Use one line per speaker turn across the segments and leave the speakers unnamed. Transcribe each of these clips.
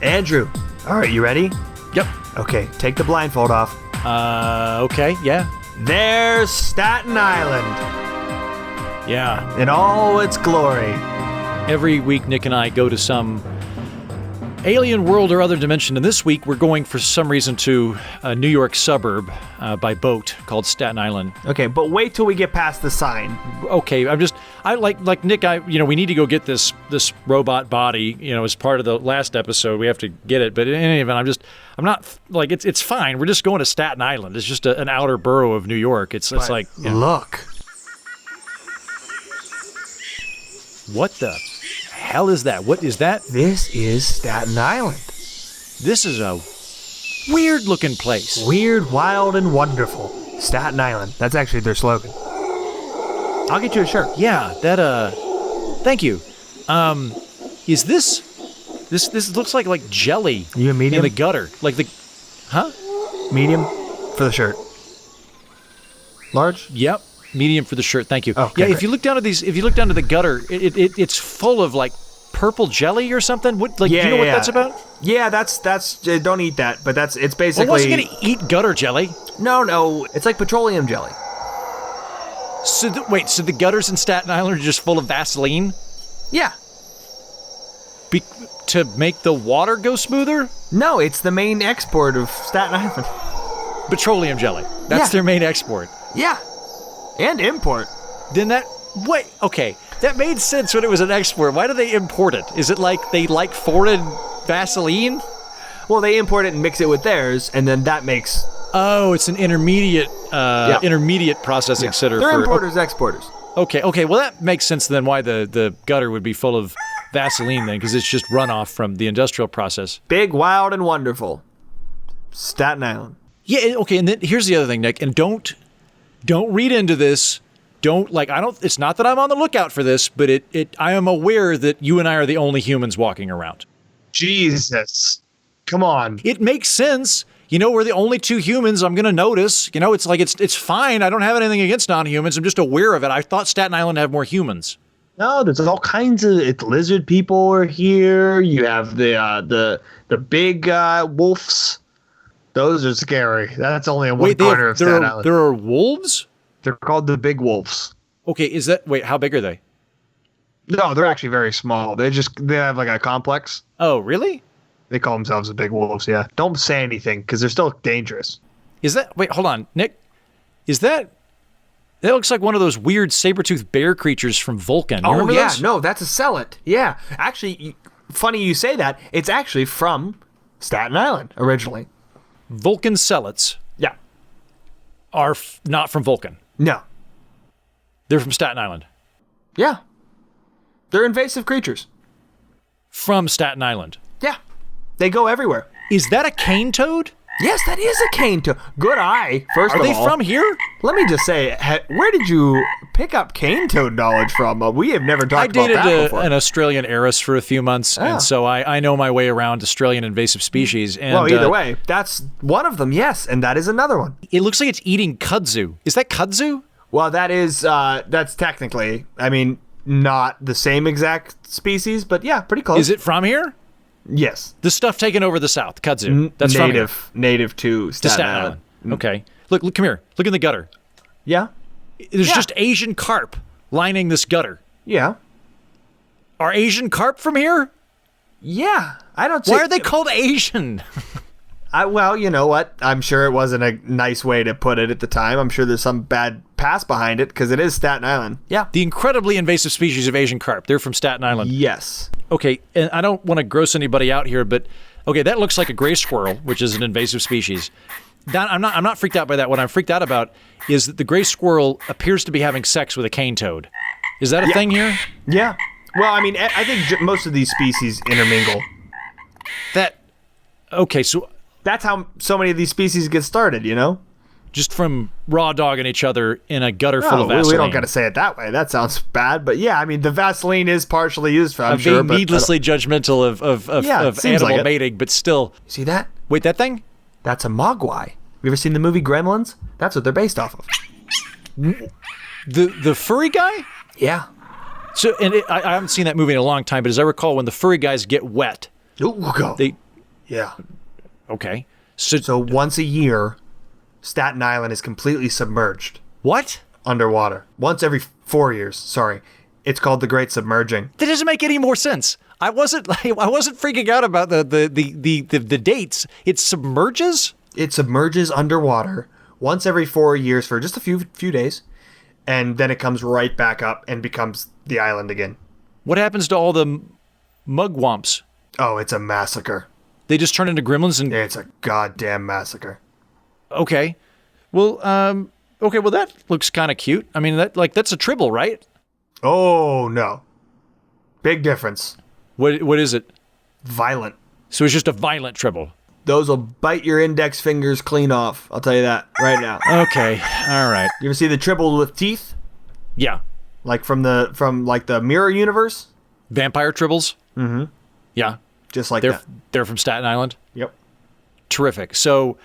Andrew, all right, you ready?
Yep.
Okay, take the blindfold off.
Okay, yeah.
There's Staten Island
Yeah.
in all its glory.
Every week, Nick and I go to some alien world or other dimension, and this week we're going for some reason to a New York suburb by boat called Staten Island.
Okay, but wait till we get past the sign.
Okay, I like Nick. We need to go get this robot body. As part of the last episode, we have to get it. But in any event, I'm not like it's fine. We're just going to Staten Island. It's just an outer borough of New York. It's like
Look.
What the hell is that? What is that?
This is Staten Island.
This is a weird-looking place.
Weird, wild, and wonderful. Staten Island. That's actually their slogan. I'll get you a shirt.
Yeah, thank you. Is this looks like jelly
You a medium?
in the gutter.
Medium for the shirt. Large?
Yep. Medium for the shirt, thank you.
Oh, okay,
yeah,
great.
if you look down at the gutter, it's full of like purple jelly or something. What do you know what that's about?
Yeah, that's don't eat that, but it's basically.
Well, wasn't gonna eat gutter jelly.
No, it's like petroleum jelly.
So the gutters in Staten Island are just full of Vaseline
Yeah.
to make the water go smoother?
No, it's the main export of Staten Island.
Petroleum jelly. That's their main export.
Yeah. And import.
Then that made sense when it was an export. Why do they import it? Is it like they like foreign Vaseline?
Well, they import it and mix it with theirs, and then that makes.
Oh, it's an intermediate processing center.
They're importers, exporters.
Okay. Well, that makes sense then. Why the gutter would be full of Vaseline then, because it's just runoff from the industrial process.
Big, wild, and wonderful. Staten Island.
Yeah. Okay. And then here's the other thing, Nick. And don't read into this. It's not that I'm on the lookout for this, but I am aware that you and I are the only humans walking around.
Jesus. Come on.
It makes sense. We're the only two humans I'm going to notice. It's fine. I don't have anything against non-humans. I'm just aware of it. I thought Staten Island had more humans.
No, there's all kinds of lizard people are here. You have the big wolves. Those are scary. That's only in one corner of Staten Island.
There are wolves?
They're called the big wolves.
Okay, how big are they?
No, they're actually very small. They have like a complex.
Oh, really?
They call themselves the big wolves, yeah. Don't say anything, because they're still dangerous.
Hold on, Nick. That looks like one of those weird saber-toothed bear creatures from Vulcan. You remember those?
No, that's a celet. Yeah, actually, funny you say that. It's actually from Staten Island, originally.
Vulcan cellets
Yeah.
are not from Vulcan.
No.
They're from Staten Island.
Yeah. They're invasive creatures.
From Staten Island.
Yeah. They go everywhere.
Is that a cane toad?
Yes, that is a cane toad. Good eye, first of all.
Are they from here?
Let me just say, where did you pick up cane toad knowledge from? We have never talked about that before.
I dated an Australian heiress for a few months, and so I know my way around Australian invasive species. And,
well, either way, that's one of them, yes, and that is another one.
It looks like it's eating kudzu. Is that kudzu?
Well, that's technically, not the same exact species, but yeah, pretty close.
Is it from here?
Yes.
The stuff taken over the south, kudzu. That's
native to Staten Island.
Okay. Look, come here. Look in the gutter.
Yeah?
There's just Asian carp lining this gutter.
Yeah.
Are Asian carp from here?
Yeah. I don't see.
Why are they called Asian?
Well, you know what? I'm sure it wasn't a nice way to put it at the time. I'm sure there's some bad past behind it because it is Staten Island. Yeah.
The incredibly invasive species of Asian carp. They're from Staten Island.
Yes.
Okay, and I don't want to gross anybody out here, but okay, that looks like a gray squirrel, which is an invasive species. I'm not freaked out by that. What I'm freaked out about is that the gray squirrel appears to be having sex with a cane toad. Is that a thing here?
Yeah. Well, I think most of these species intermingle.
So
that's how so many of these species get started,
just from raw dogging each other in a gutter full of Vaseline.
We don't got to say it that way. That sounds bad, but yeah, the Vaseline is partially used for. I'm
sure, being needlessly judgmental of animal mating, but still.
See that?
Wait, that thing?
That's a mogwai. You ever seen the movie Gremlins? That's what they're based off of.
The furry guy?
Yeah.
So, I haven't seen that movie in a long time, but as I recall, when the furry guys get wet,
Yeah.
Okay.
So once a year, Staten Island is completely submerged.
What?
Underwater. Once every 4 years. Sorry. It's called the Great Submerging.
That doesn't make any more sense. I wasn't freaking out about the dates. It submerges?
It submerges underwater once every 4 years for just a few days, and then it comes right back up and becomes the island again.
What happens to all the mugwumps?
Oh, it's a massacre.
They just turn into gremlins and...
It's a goddamn massacre.
Okay. Well, that looks kind of cute. I mean, that's a tribble, right?
Oh, no. Big difference.
What is it?
Violent.
So it's just a violent tribble.
Those will bite your index fingers clean off. I'll tell you that right now.
Okay. All right.
You ever see the tribble with teeth?
Yeah.
Like from the Mirror Universe?
Vampire tribbles?
Mm-hmm.
Yeah.
Just like that.
They're from Staten Island?
Yep.
Terrific. So,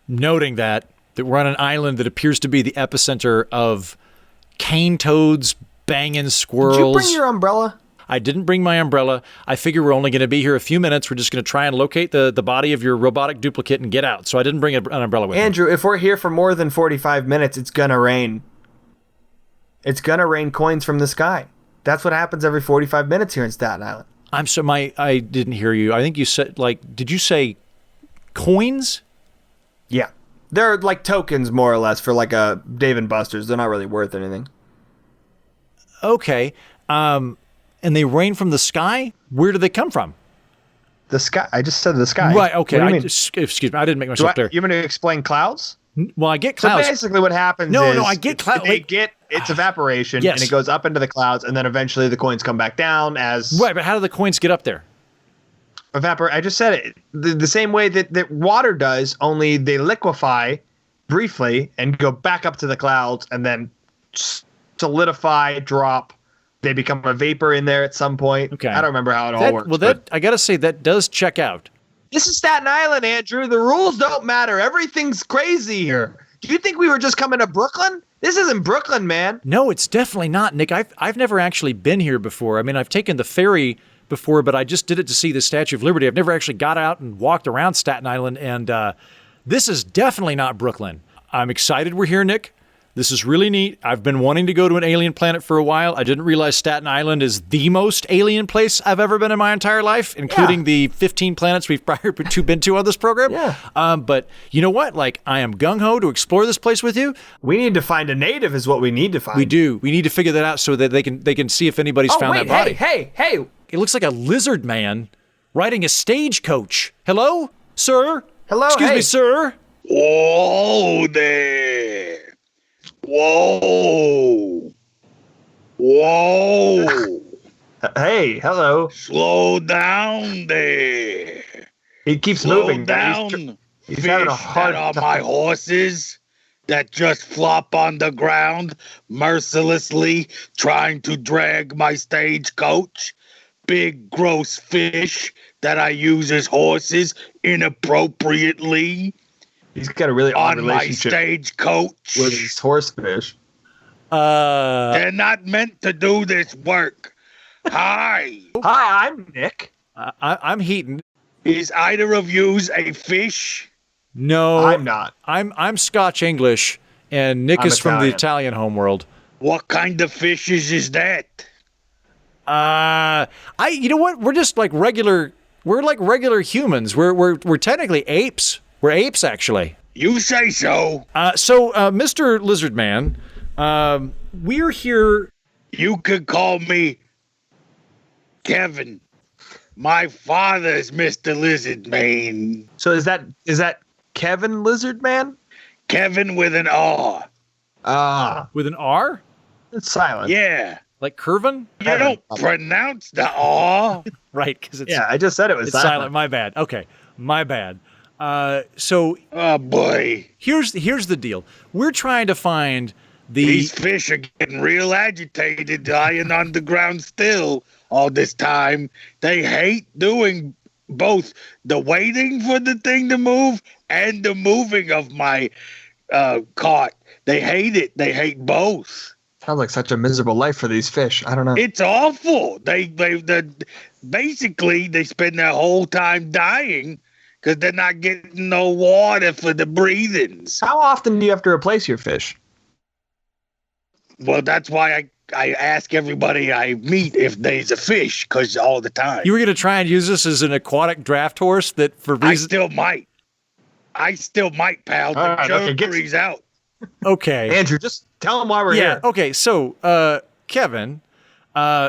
noting that we're on an island that appears to be the epicenter of cane toads, banging squirrels.
Did you bring your umbrella?
I didn't bring my umbrella. I figure we're only going to be here a few minutes. We're just going to try and locate the body of your robotic duplicate and get out. So I didn't bring an umbrella with me.
Andrew, if we're here for more than 45 minutes, it's going to rain. It's going to rain coins from the sky. That's what happens every 45 minutes here in Staten Island.
I didn't hear you. I think you said, did you say coins?
Yeah. They're like tokens, more or less, for like a Dave & Buster's. They're not really worth anything.
Okay. And they rain from the sky? Where do they come from?
The sky. I just said the sky.
Right, okay.
What do you mean?
Excuse me. I didn't make myself clear.
You want me to explain clouds?
Well, I get clouds.
So basically what happens is...
No, I get clouds.
It's evaporation,
yes.
And it goes up into the clouds, and then eventually the coins come back down as...
Right, but how do the coins get up there?
I just said it. The same way that water does, only they liquefy briefly and go back up to the clouds and then solidify, drop. They become a vapor in there at some point.
Okay.
I don't remember how it all works.
Well, I got to say, that does check out.
This is Staten Island, Andrew. The rules don't matter. Everything's crazy here. Do you think we were just coming to Brooklyn? This isn't Brooklyn, man.
No, it's definitely not, Nick. I've never actually been here before. I mean, I've taken the ferry before, but I just did it to see the Statue of Liberty. I've never actually got out and walked around Staten Island, and this is definitely not Brooklyn. I'm excited we're here, Nick. This is really neat. I've been wanting to go to an alien planet for a while. I didn't realize Staten Island is the most alien place I've ever been in my entire life, including the 15 planets we've prior to been to on this program.
Yeah.
But you know what? I am gung-ho to explore this place with you.
We need to find a native is what we need to find.
We do. We need to figure that out so that they can see if anybody's found that body.
Hey.
It looks like a lizard man riding a stagecoach. Hello, sir?
Hello,
Excuse me, sir?
Whoa there. Whoa.
Hey, hello.
Slow down there.
He keeps
Slow
moving.
down.
He's
Fish
having a hard
that are
time.
my horses that just flop on the ground, mercilessly trying to drag my stagecoach. Big, gross fish that I use as horses inappropriately.
He's got a really odd
on my
relationship
stagecoach.
with his horsefish.
They're not meant to do this work. Hi.
Hi, I'm Nick.
I'm Heaton.
Is either of yous a fish?
No,
I'm not.
I'm Scotch English, and Nick
I'm
is from the
Italian.
Italian homeworld.
What kind of fishes is that?
You know what? We're just like regular. We're like regular humans. We're technically apes. We're apes, actually.
You say so.
So, Mr. Lizardman, we're here.
You could call me Kevin. My father's Mr. Lizardman.
So is that Kevin Lizardman?
Kevin with an R.
With an R?
It's silent.
Yeah.
Like Curvin?
You don't pronounce the R.
Right, because it's
I just said it was
it's silent. My bad. Okay, my bad. So
Oh boy.
here's the deal. We're trying to find
These fish are getting real agitated, lying on the ground still all this time. They hate doing both the waiting for the thing to move and the moving of my cart. They hate it. They hate both.
Sounds like such a miserable life for these fish. I don't know.
It's awful. They basically they spend their whole time dying because they're not getting no water for the breathings.
How often do you have to replace your fish?
Well, that's why I ask everybody I meet if there's a fish, because all the time.
You were going to try and use this as an aquatic draft horse that for reasons...
I still might, pal. The jury's out.
Okay.
Andrew, just tell them why we're here.
Okay, so, Kevin,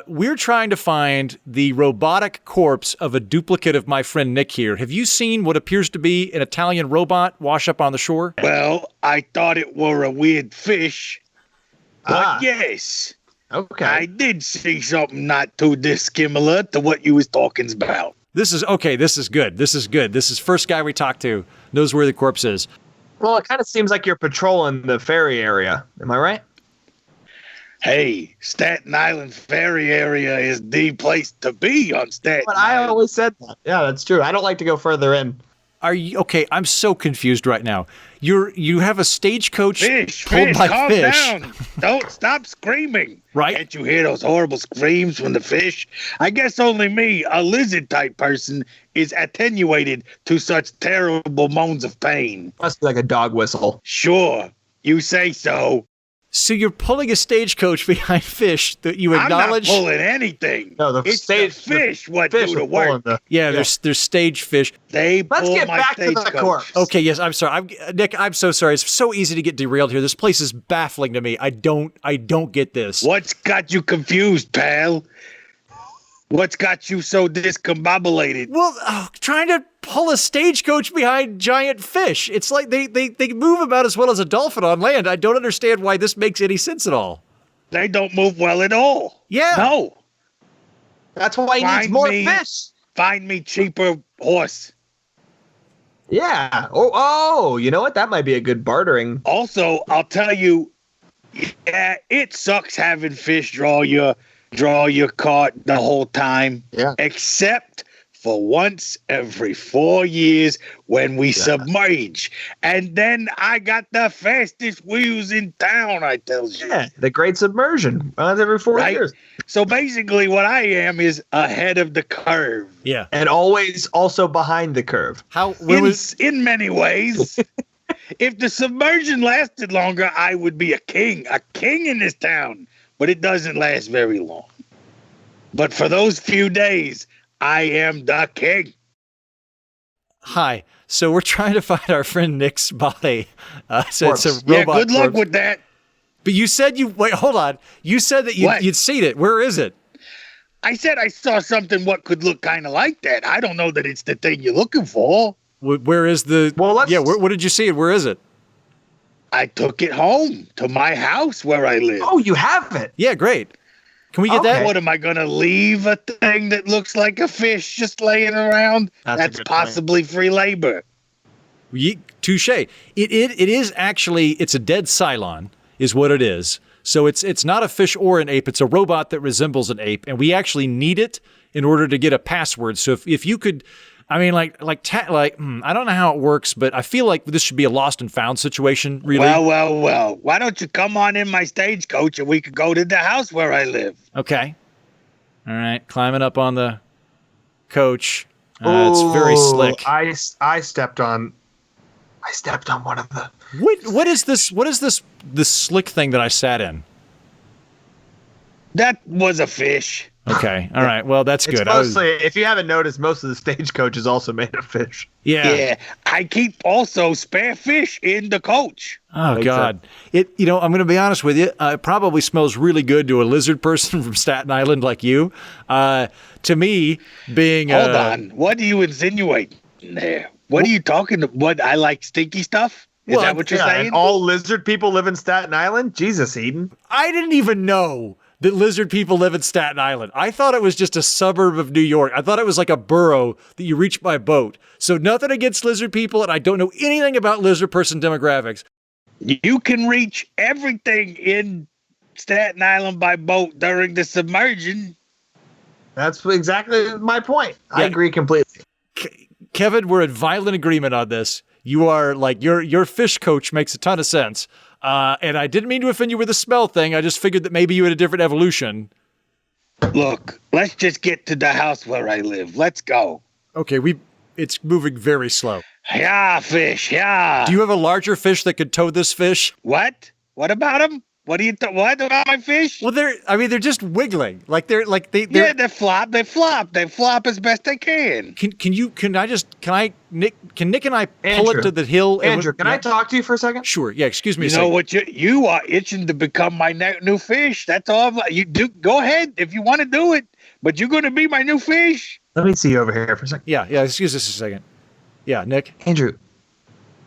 we're trying to find the robotic corpse of a duplicate of my friend Nick here. Have you seen what appears to be an Italian robot wash up on the shore?
Well, I thought it were a weird fish. But yes,
okay.
I did see something not too dissimilar to what you was talking about.
This is good. This is first guy we talked to knows where the corpse is.
Well, it kind of seems like you're patrolling the ferry area. Am I right?
Hey, Staten Island ferry area is the place to be on Staten
But
Island.
I always said that. Yeah, that's true. I don't like to go further in.
Are you okay? I'm so confused right now. You have a stagecoach pulled by
calm
fish.
Down. Don't stop screaming.
Right?
Can't you hear those horrible screams from the fish? I guess only me, a lizard type person, is attenuated to such terrible moans of pain.
Must be like a dog whistle.
Sure, you say so.
So you're pulling a stagecoach behind fish that you acknowledge.
I'm not pulling anything.
No,
it's the fish what
fish
do the work.
There's stage fish.
Let's get back to the corpse.
Okay, yes, I'm sorry. Nick, I'm so sorry. It's so easy to get derailed here. This place is baffling to me. I don't get this.
What's got you confused, pal? What's got you so discombobulated?
Well, trying to pull a stagecoach behind giant fish. It's like they move about as well as a dolphin on land. I don't understand why this makes any sense at all.
They don't move well at all.
Yeah.
No.
That's why he needs more fish.
Find me cheaper horse.
Yeah. Oh, you know what? That might be a good bartering.
Also, I'll tell you, yeah, it sucks having fish draw your cart the whole time.
Yeah.
Except for once every 4 years when we submerge. And then I got the fastest wheels in town, I tell you.
Yeah, the great submersion. Once every 4 years.
So basically what I am is ahead of the curve.
Yeah.
And always also behind the curve.
In many ways. If the submersion lasted longer, I would be a king in this town. But it doesn't last very long. But for those few days, I am the king.
Hi. So we're trying to find our friend Nick's body. So it's a robot.
Yeah, good luck
corpse.
with that.
But you said hold on. You said that you'd seen it. Where is it?
I said I saw something what could look kind of like that. I don't know that it's the thing you're looking for.
Where is the...
Well,
what did you see it? Where is it?
I took it home to my house where I live.
Oh, you have it?
Yeah, great. Can we get that?
What, am I going to leave a thing that looks like a fish just laying around? That's possibly free labor.
Touche. It is actually, it's a dead Cylon is what it is. So it's not a fish or an ape. It's a robot that resembles an ape. And we actually need it in order to get a password. So if you could... I mean, I don't know how it works, but I feel like this should be a lost and found situation, really.
Well. Why don't you come on in my stagecoach and we could go to the house where I live?
Okay. All right. Climbing up on the coach. It's very slick.
I stepped on one of the...
What is this slick thing that I sat in?
That was a fish.
Okay. All right. Well, that's good.
Mostly, if you haven't noticed, most of the stagecoach is also made of fish.
Yeah. I keep also spare fish in the coach.
Oh, God. I'm going to be honest with you. It probably smells really good to a lizard person from Staten Island like you. To me, being...
Hold on. What do you insinuate in there? What are you talking about? What, I like stinky stuff? Is that what you're saying?
And all lizard people live in Staten Island? Jesus, Heaton.
I didn't even know that lizard people live in Staten Island. I thought it was just a suburb of New York. I thought it was like a borough that you reach by boat. So nothing against lizard people, and I don't know anything about lizard person demographics.
You can reach everything in Staten Island by boat during the submersion.
That's exactly my point. Yeah. I agree completely.
Kevin, we're in violent agreement on this. You are your fish coach makes a ton of sense. And I didn't mean to offend you with the smell thing. I just figured that maybe you had a different evolution.
Look, let's just get to the house where I live. Let's go.
Okay, we it's moving very slow.
Yeah, fish, yeah.
Do you have a larger fish that could tow this fish?
What? What about them? What what about my fish?
Well, they're just wiggling. Like they're
Yeah, they flop. They flop as best they can.
Can Nick and I pull
Andrew,
it to the hill?
Andrew, can I talk to you for a second?
Sure. Yeah. Excuse me.
You know what? You are itching to become my new fish. That's all. You do. Go ahead if you want to do it. But you're going to be my new fish.
Let me see you over here for a second.
Yeah. Excuse us a second. Yeah, Nick.
Andrew,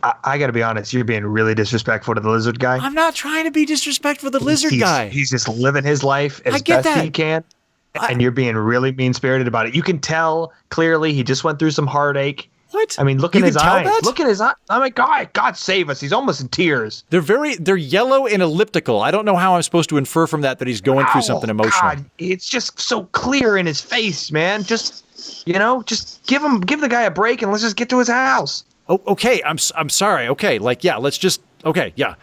I got to be honest. You're being really disrespectful to the lizard guy.
I'm not trying to be disrespectful to the lizard guy.
He's just living his life as
get
best
that.
he can. And you're being really mean-spirited about it. You can tell clearly he just went through some heartache.
What?
I mean, look
You
in his
can tell
eyes.
that?
Look in his eyes. Oh my God save us. He's almost in tears.
They're yellow and elliptical. I don't know how I'm supposed to infer from that he's going through something emotional.
God, it's just so clear in his face, man. Just give the guy a break and let's just get to his house.
Oh, okay. I'm sorry. Okay. Let's just. Okay. Yeah.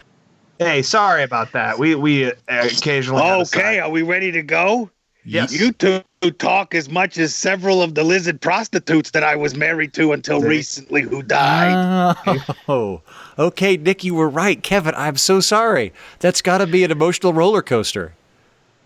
Hey, sorry about that. We occasionally.
Okay, are we ready to go?
Yes.
You two talk as much as several of the lizard prostitutes that I was married to until recently who died.
Oh, okay, Nick, you were right. Kevin, I'm so sorry. That's got to be an emotional roller coaster.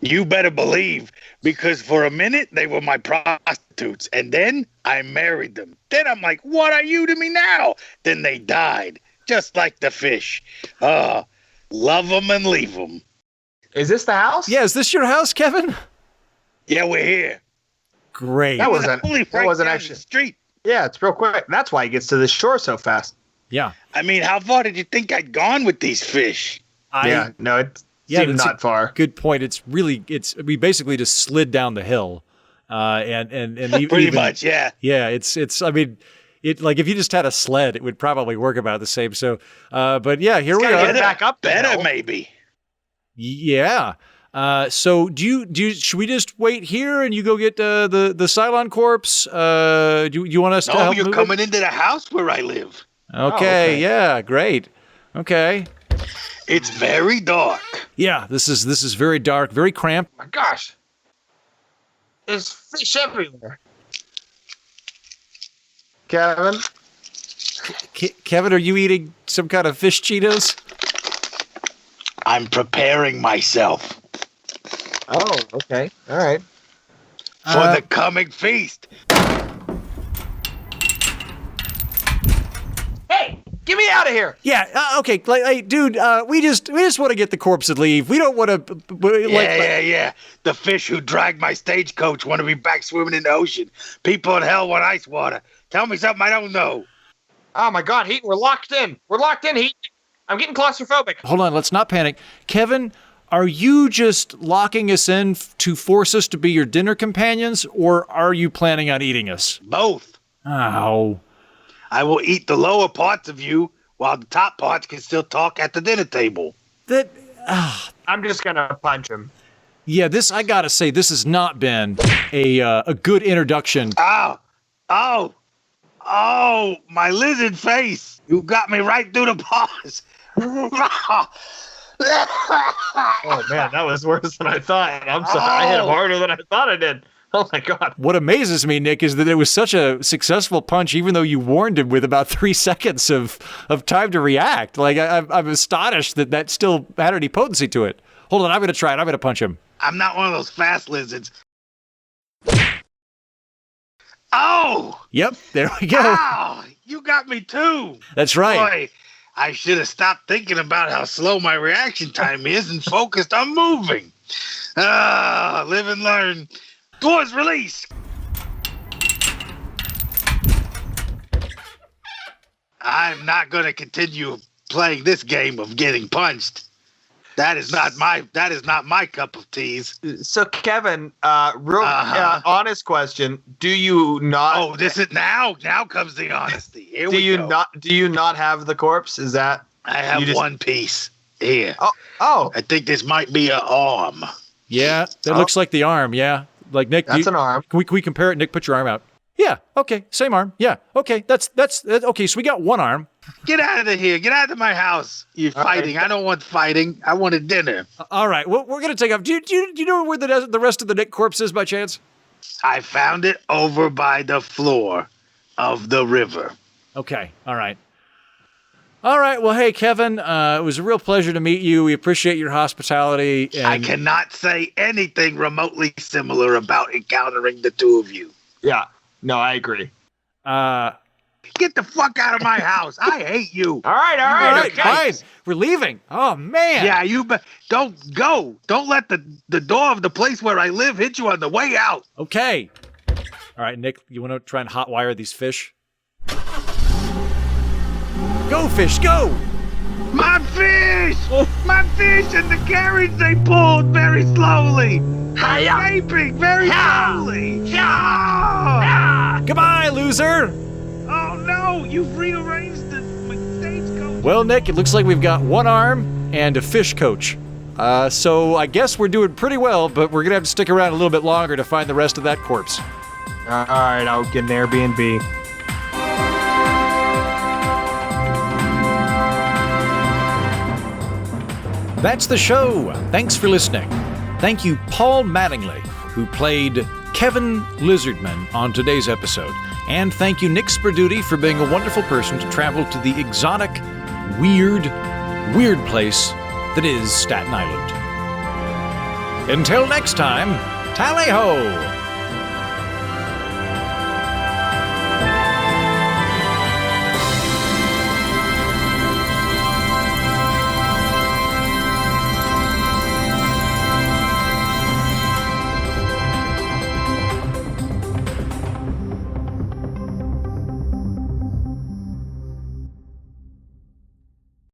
You better believe, because for a minute they were my prostitutes, and then I married them. Then I'm like, what are you to me now? Then they died, just like the fish. Love them and leave them.
Is this the house?
Yeah, is this your house, Kevin?
Yeah, we're here.
Great.
That wasn't
down
actually
the street.
Yeah, it's real quick. That's why he gets to the shore so fast.
Yeah.
I mean, how far did you think I'd gone with these fish?
It seemed not far.
Good point. We basically just slid down the hill, and
pretty much, yeah.
Yeah, it's. I mean, like if you just had a sled, it would probably work about the same. So, but yeah, here we are.
Get back up
better, maybe.
Yeah. So should we just wait here and you go get the Cylon corpse? Do you want us to help?
No, you're coming into the house where I live.
Okay. Yeah. Great. Okay.
It's very dark.
Yeah. This is very dark, very cramped.
My gosh. There's fish everywhere. Kevin?
Kevin, are you eating some kind of fish Cheetos?
I'm preparing myself.
Oh, okay. All right.
For the coming feast.
Hey, get me out of here.
Yeah. Okay. Hey, dude. We just want to get the corpse and leave. We don't want to.
Yeah. The fish who dragged my stagecoach want to be back swimming in the ocean. People in hell want ice water. Tell me something I don't know.
Oh my God, Heaton, we're locked in. We're locked in, Heaton. I'm getting claustrophobic.
Hold on. Let's not panic, Kevin. Are you just locking us in to force us to be your dinner companions, or are you planning on eating us?
Both.
Oh.
I will eat the lower parts of you while the top parts can still talk at the dinner table.
I'm just going to punch him.
Yeah, I got to say, this has not been a good introduction.
Oh, my lizard face. You got me right through the paws.
Oh, man, that was worse than I thought. I'm sorry. I hit him harder than I thought I did. Oh, my God.
What amazes me, Nick, is that it was such a successful punch, even though you warned him with about 3 seconds of time to react. Like, I'm astonished that still had any potency to it. Hold on, I'm going to try it. I'm going to punch him.
I'm not one of those fast lizards. Oh!
Yep, there we go.
Ow! You got me, too.
That's right.
Boy, I should have stopped thinking about how slow my reaction time is and focused on moving. Live and learn. Doors release. I'm not going to continue playing this game of getting punched. That is not my cup of teas.
So, Kevin, real honest question: do you not?
Oh, this is now. Now comes the honesty. Here
do
we
you
go.
not? Do you not have the corpse? Is that?
I have one piece here.
Oh.
I think this might be an arm.
Yeah, that looks like the arm. Yeah, like Nick.
That's an arm.
Can we compare it? Nick, put your arm out. Yeah. Okay. Same arm. Yeah. Okay. That's okay. So we got one arm.
Get out of here. Get out of my house. You're fighting. Right. I don't want fighting. I want a dinner.
All right. Well, we're going to take off. Do you know where the rest of the Nick corpse is by chance?
I found it over by the floor of the river.
Okay. All right. All right. Well, hey, Kevin, it was a real pleasure to meet you. We appreciate your hospitality. And
I cannot say anything remotely similar about encountering the two of you.
Yeah. No, I agree.
Get the fuck out of my house. I hate you.
All right, okay.
fine. We're leaving. Oh, man.
Yeah, don't go. Don't let the door of the place where I live hit you on the way out.
Okay. All right, Nick, you want to try and hotwire these fish? Go, fish, go!
My fish! My fish and the carriage they pulled very slowly. Escaping very slowly.
Goodbye, loser!
Oh no, you've rearranged the stagecoach.
Well, Nick, it looks like we've got one arm and a fish coach. So I guess we're doing pretty well, but we're gonna have to stick around a little bit longer to find the rest of that corpse.
All right, I'll get an Airbnb.
That's the show. Thanks for listening. Thank you, Paul Mattingly, who played Kevin Lizardman on today's episode. And thank you, Nick Sperdute, for being a wonderful person to travel to the exotic, weird place that is Staten Island. Until next time, tally-ho!